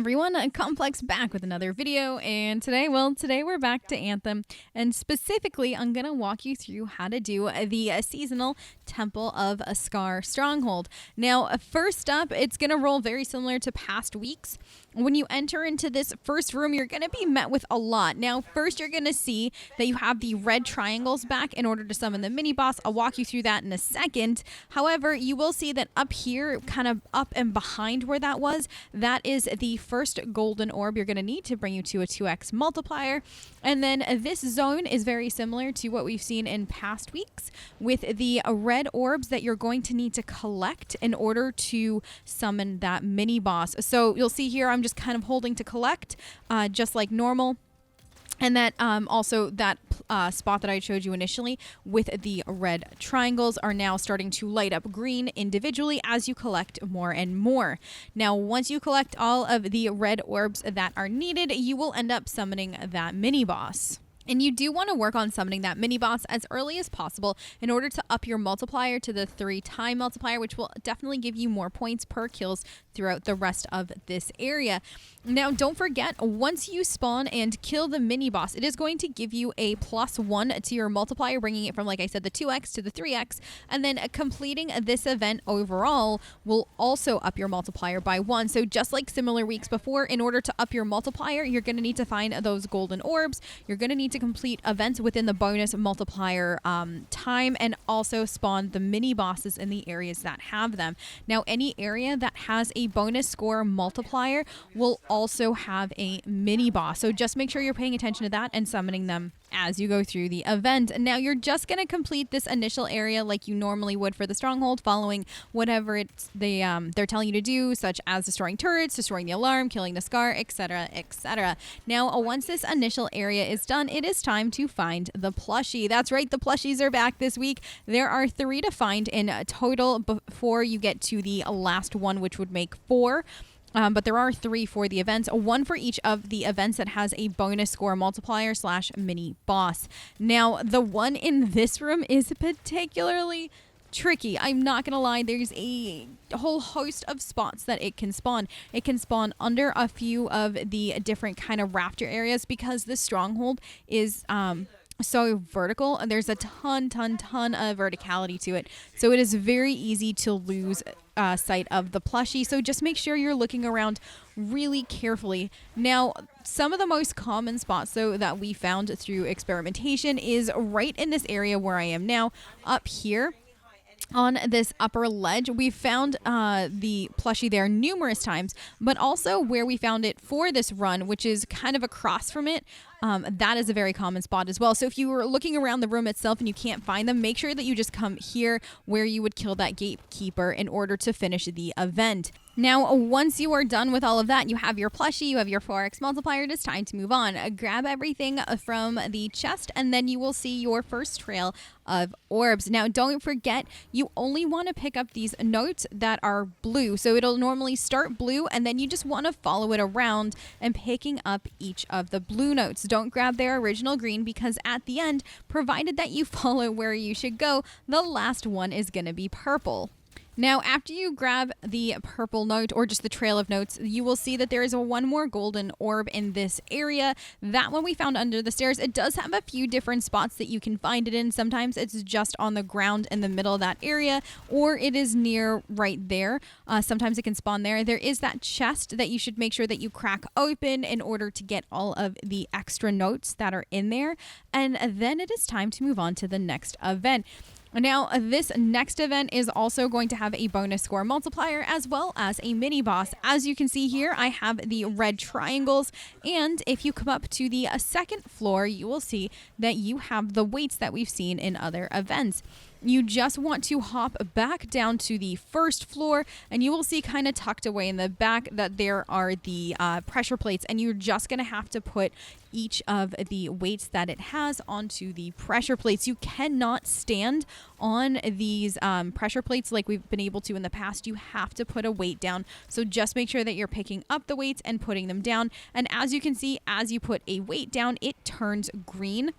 everyone, Complex back with another video, and today we're back to Anthem, and specifically I'm gonna walk you through how to do the seasonal Temple of Scar Stronghold. Now, first up, it's gonna roll very similar to past weeks. When you enter into this first room, you're gonna be met with a lot. Now, first you're gonna see that you have the red triangles back in order to summon the mini boss. I'll walk you through that in a second. However, you will see that up here, kind of up and behind where that was, that is the first golden orb you're going to need to bring you to a 2x multiplier. And then this zone is very similar to what we've seen in past weeks with the red orbs that you're going to need to collect in order to summon that mini boss. So you'll see here I'm just kind of holding to collect just like normal. And that also that spot that I showed you initially with the red triangles are now starting to light up green individually as you collect more and more. Now, once you collect all of the red orbs that are needed, you will end up summoning that mini boss. And you do want to work on summoning that mini boss as early as possible in order to up your multiplier to the 3-time multiplier, which will definitely give you more points per kills throughout the rest of this area. Now, don't forget, once you spawn and kill the mini boss, it is going to give you a +1 to your multiplier, bringing it from, like I said, the 2x to the 3x. And then completing this event overall will also up your multiplier by 1. So just like similar weeks before, in order to up your multiplier, you're going to need to find those golden orbs. You're going to need to complete events within the bonus multiplier time, and also spawn the mini bosses in the areas that have them. Now, any area that has a bonus score multiplier will also have a mini boss. So just make sure you're paying attention to that and summoning them as you go through the event. Now, you're just going to complete this initial area like you normally would for the stronghold, following whatever they're telling you to do, such as destroying turrets, destroying the alarm, killing the scar, etc., etc. Now, once this initial area is done, it is time to find the plushie. That's right, the plushies are back this week. There are 3 to find in total before you get to the last one, which would make 4. But there are 3 for the events, 1 for each of the events that has a bonus score multiplier / mini boss. Now, the one in this room is particularly tricky. I'm not gonna lie, there's a whole host of spots that it can spawn. It can spawn under a few of the different kind of rafter areas because the stronghold is so vertical, and there's a ton of verticality to it. So it is very easy to lose sight of the plushie. So just make sure you're looking around really carefully. Now, some of the most common spots though that we found through experimentation is right in this area where I am now, up here. On this upper ledge, we found the plushie there numerous times, but also where we found it for this run, which is kind of across from it. That is a very common spot as well. So if you were looking around the room itself and you can't find them, make sure that you just come here where you would kill that gatekeeper in order to finish the event. Now, once you are done with all of that, you have your plushie, you have your 4x multiplier, it is time to move on. Grab everything from the chest, and then you will see your first trail of orbs. Now, don't forget, you only want to pick up these notes that are blue. So it'll normally start blue, and then you just want to follow it around and picking up each of the blue notes. Don't grab their original green, because at the end, provided that you follow where you should go, the last one is going to be purple. Now, after you grab the purple note, or just the trail of notes, you will see that there is one more golden orb in this area. That one we found under the stairs. It does have a few different spots that you can find it in. Sometimes it's just on the ground in the middle of that area, or it is near right there. Sometimes it can spawn there. There is that chest that you should make sure that you crack open in order to get all of the extra notes that are in there. And then it is time to move on to the next event. Now, this next event is also going to have a bonus score multiplier as well as a mini boss. As you can see here, I have the red triangles, and if you come up to the second floor, you will see that you have the weights that we've seen in other events. You just want to hop back down to the first floor, and you will see kind of tucked away in the back that there are the pressure plates, and you're just going to have to put each of the weights that it has onto the pressure plates. You cannot stand on these pressure plates like we've been able to in the past. You have to put a weight down. So just make sure that you're picking up the weights and putting them down. And as you can see, as you put a weight down, it turns green.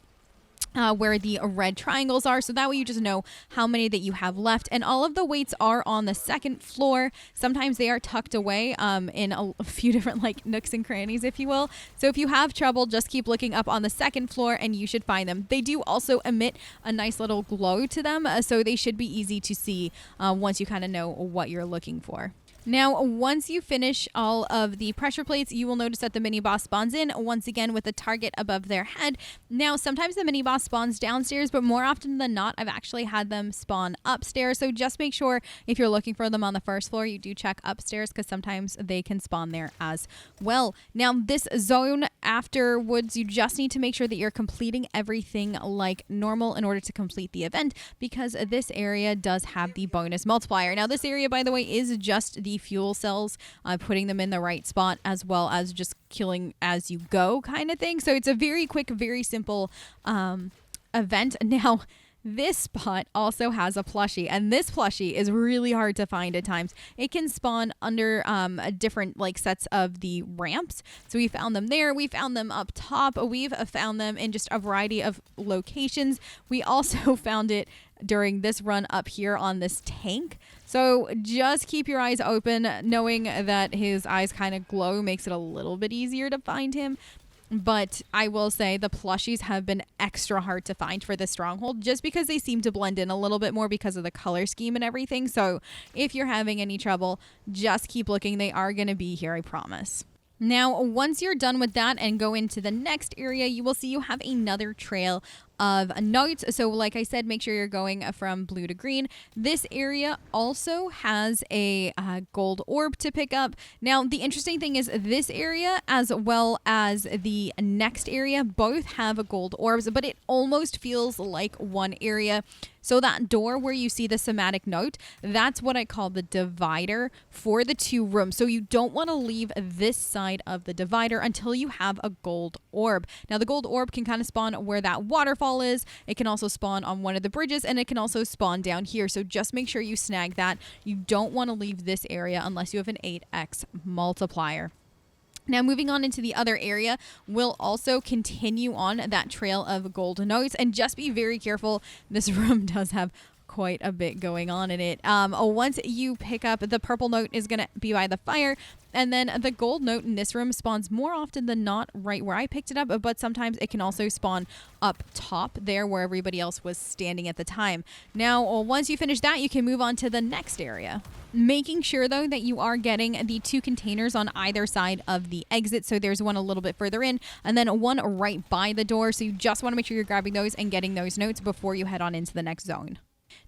where the red triangles are, so that way you just know how many that you have left. And all of the weights are on the second floor. Sometimes they are tucked away in a few different like nooks and crannies, if you will. So if you have trouble, just keep looking up on the second floor and you should find them. They do also emit a nice little glow to them, so they should be easy to see once you kind of know what you're looking for. Now, once you finish all of the pressure plates, you will notice that the mini boss spawns in once again with a target above their head. Now, sometimes the mini boss spawns downstairs, but more often than not, I've actually had them spawn upstairs. So just make sure if you're looking for them on the first floor, you do check upstairs because sometimes they can spawn there as well. Now, this zone afterwards, you just need to make sure that you're completing everything like normal in order to complete the event, because this area does have the bonus multiplier. Now, this area, by the way, is just the fuel cells, putting them in the right spot, as well as just killing as you go kind of thing. So it's a very quick, very simple event. Now, this spot also has a plushie, and this plushie is really hard to find at times. It can spawn under different like sets of the ramps. So we found them there. We found them up top. We've found them in just a variety of locations. We also found it during this run up here on this tank. So just keep your eyes open, knowing that his eyes kind of glow makes it a little bit easier to find him. But I will say the plushies have been extra hard to find for this stronghold, just because they seem to blend in a little bit more because of the color scheme and everything. So if you're having any trouble, just keep looking. They are going to be here, I promise. Now, once you're done with that and go into the next area, you will see you have another trail of notes. So like I said, make sure you're going from blue to green. This area also has a gold orb to pick up. Now, the interesting thing is this area as well as the next area both have gold orbs, but it almost feels like one area. So that door where you see the somatic note, that's what I call the divider for the two rooms. So you don't want to leave this side of the divider until you have a gold orb. Now, the gold orb can kind of spawn where that waterfall is. It can also spawn on one of the bridges, and it can also spawn down here. So just make sure you snag that. You don't want to leave this area unless you have an 8x multiplier. Now, moving on into the other area, we'll also continue on that trail of gold notes, and just be very careful. This room does have quite a bit going on in it. Once you pick up, the purple note is going to be by the fire, and then the gold note in this room spawns more often than not right where I picked it up, but sometimes it can also spawn up top there where everybody else was standing at the time. Now, once you finish that, you can move on to the next area. Making sure, though, that you are getting the two containers on either side of the exit. So there's one a little bit further in and then one right by the door. So you just want to make sure you're grabbing those and getting those notes before you head on into the next zone.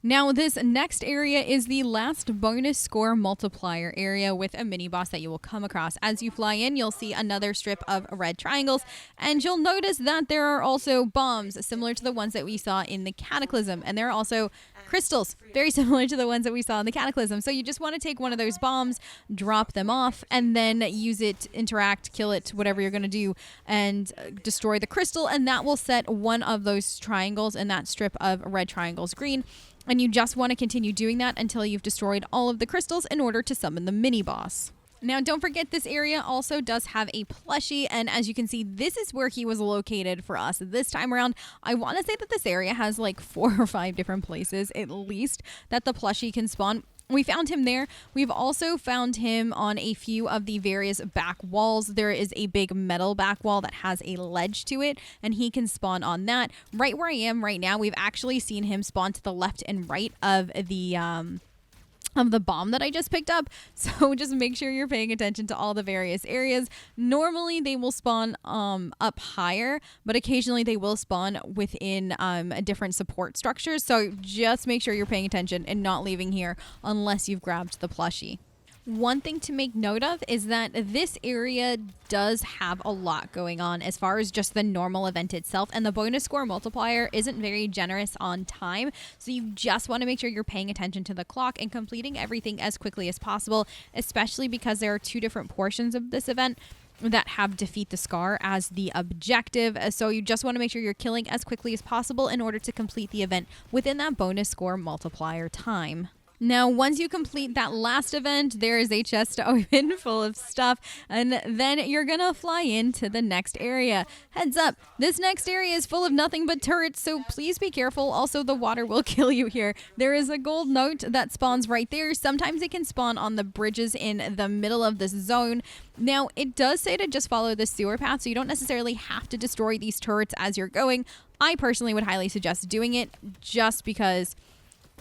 Now, this next area is the last bonus score multiplier area with a mini boss that you will come across. As you fly in, you'll see another strip of red triangles, and you'll notice that there are also bombs similar to the ones that we saw in the Cataclysm, and there are also crystals very similar to the ones that we saw in the Cataclysm. So you just want to take one of those bombs, drop them off, and then use it, interact, kill it, whatever you're going to do, and destroy the crystal, and that will set one of those triangles in that strip of red triangles green. And you just want to continue doing that until you've destroyed all of the crystals in order to summon the mini boss. Now, don't forget, this area also does have a plushie, and as you can see, this is where he was located for us this time around. I want to say that this area has like 4 or 5 different places, at least, that the plushie can spawn. We found him there. We've also found him on a few of the various back walls. There is a big metal back wall that has a ledge to it, and he can spawn on that. Right where I am right now, we've actually seen him spawn to the left and right of the bomb that I just picked up. So just make sure you're paying attention to all the various areas. Normally they will spawn up higher, but occasionally they will spawn within different support structures. So just make sure you're paying attention and not leaving here unless you've grabbed the plushie. One thing to make note of is that this area does have a lot going on as far as just the normal event itself, and the bonus score multiplier isn't very generous on time, so you just want to make sure you're paying attention to the clock and completing everything as quickly as possible, especially because there are 2 different portions of this event that have defeat the Scar as the objective. So you just want to make sure you're killing as quickly as possible in order to complete the event within that bonus score multiplier time. Now, once you complete that last event, there is a chest to open full of stuff, and then you're gonna fly into the next area. Heads up, this next area is full of nothing but turrets, so please be careful. Also, the water will kill you here. There is a gold note that spawns right there. Sometimes it can spawn on the bridges in the middle of this zone. Now, it does say to just follow the sewer path, so you don't necessarily have to destroy these turrets as you're going. I personally would highly suggest doing it just because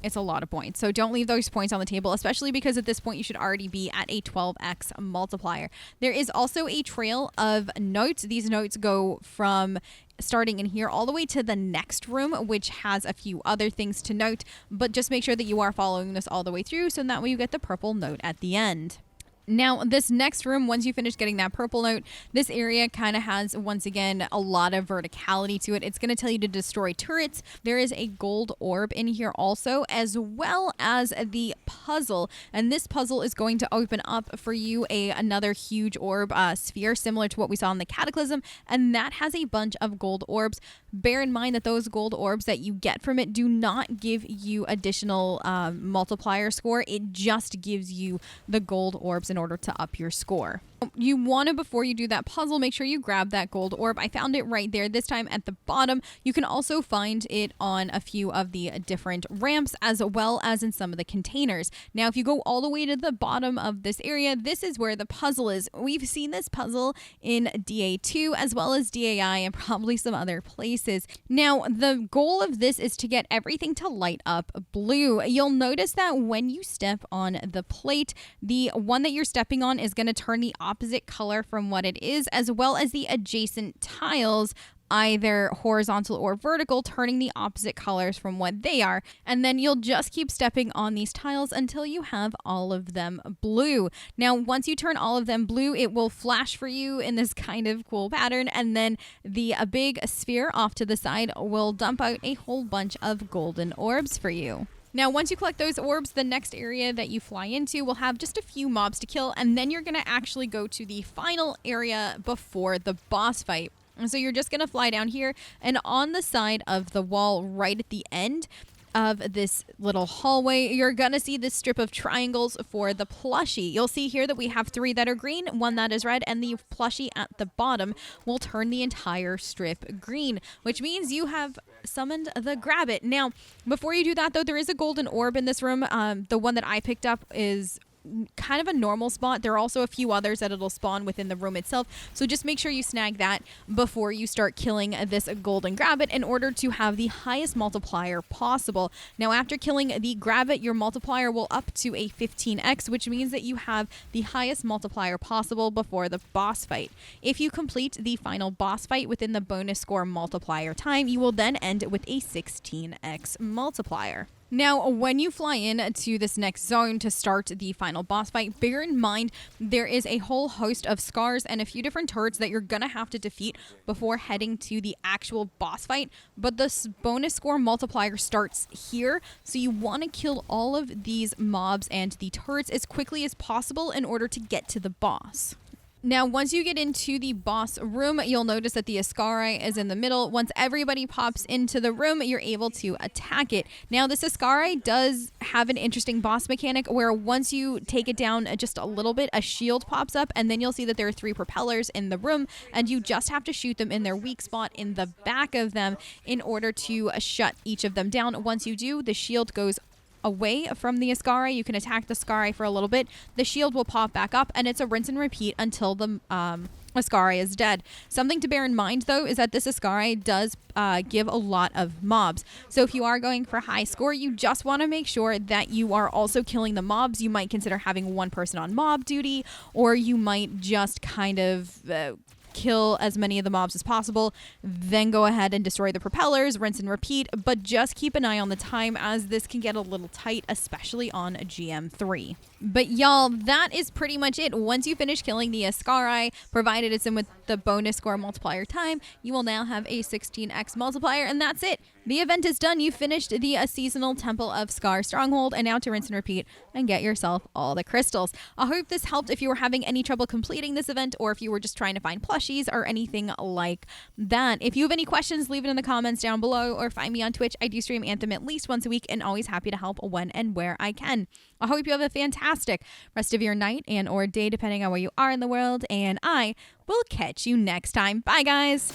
it's a lot of points. So don't leave those points on the table, especially because at this point you should already be at a 12x multiplier. There is also a trail of notes. These notes go from starting in here all the way to the next room, which has a few other things to note, but just make sure that you are following this all the way through so that way you get the purple note at the end. Now, this next room, once you finish getting that purple note, this area kind of has, once again, a lot of verticality to it. It's going to tell you to destroy turrets. There is a gold orb in here also, as well as the puzzle. And this puzzle is going to open up for you another huge orb sphere, similar to what we saw in the Cataclysm. And that has a bunch of gold orbs. Bear in mind that those gold orbs that you get from it do not give you additional multiplier score. It just gives you the gold orbs in order to up your score. You want to, before you do that puzzle, make sure you grab that gold orb. I found it right there, this time at the bottom. You can also find it on a few of the different ramps as well as in some of the containers. Now, if you go all the way to the bottom of this area, this is where the puzzle is. We've seen this puzzle in DA2 as well as DAI and probably some other places. Now, the goal of this is to get everything to light up blue. You'll notice that when you step on the plate, the one that you're stepping on is going to turn the opposite color from what it is, as well as the adjacent tiles, either horizontal or vertical, turning the opposite colors from what they are. And then you'll just keep stepping on these tiles until you have all of them blue. Now, once you turn all of them blue, it will flash for you in this kind of cool pattern. And then the big sphere off to the side will dump out a whole bunch of golden orbs for you. Now, once you collect those orbs, the next area that you fly into will have just a few mobs to kill, and then you're going to actually go to the final area before the boss fight. And so you're just going to fly down here, and on the side of the wall right at the end of this little hallway, you're gonna see this strip of triangles for the plushie. You'll see here that we have 3 that are green, 1 that is red, and the plushie at the bottom will turn the entire strip green, which means you have summoned the grab it. Now, before you do that though, there is a golden orb in this room. The one that I picked up is kind of a normal spot. There are also a few others that it'll spawn within the room itself, so just make sure you snag that before you start killing this golden grabbit in order to have the highest multiplier possible. Now, after killing the grabbit, your multiplier will up to a 15x, which means that you have the highest multiplier possible before the boss fight. If you complete the final boss fight within the bonus score multiplier time, you will then end with a 16x multiplier. Now, when you fly in to this next zone to start the final boss fight, bear in mind there is a whole host of scars and a few different turrets that you're gonna have to defeat before heading to the actual boss fight. But the bonus score multiplier starts here, so you want to kill all of these mobs and the turrets as quickly as possible in order to get to the boss. Now, once you get into the boss room, you'll notice that the Ascari is in the middle. Once everybody pops into the room, you're able to attack it. Now, this Ascari does have an interesting boss mechanic where once you take it down just a little bit, a shield pops up, and then you'll see that there are 3 propellers in the room, and you just have to shoot them in their weak spot in the back of them in order to shut each of them down. Once you do, the shield goes away from the Ascari. You can attack the Ascari for a little bit. The shield will pop back up, and it's a rinse and repeat until the Ascari is dead. Something to bear in mind, though, is that this Ascari does give a lot of mobs. So if you are going for high score, you just want to make sure that you are also killing the mobs. You might consider having 1 person on mob duty, or you might just kind of kill as many of the mobs as possible, then go ahead and destroy the propellers, rinse and repeat, but just keep an eye on the time as this can get a little tight, especially on GM3. But y'all, that is pretty much it. Once you finish killing the Ascari, provided it's in with the bonus score multiplier time, you will now have a 16x multiplier, and that's it. The event is done. You finished the seasonal Temple of Scar Stronghold, and now to rinse and repeat and get yourself all the crystals. I hope this helped if you were having any trouble completing this event, or if you were just trying to find plushies or anything like that. If you have any questions, leave it in the comments down below, or find me on Twitch. I do stream Anthem at least once a week, and always happy to help when and where I can. I hope you have a fantastic rest of your night and or day, depending on where you are in the world, and I will catch you next time. Bye, guys.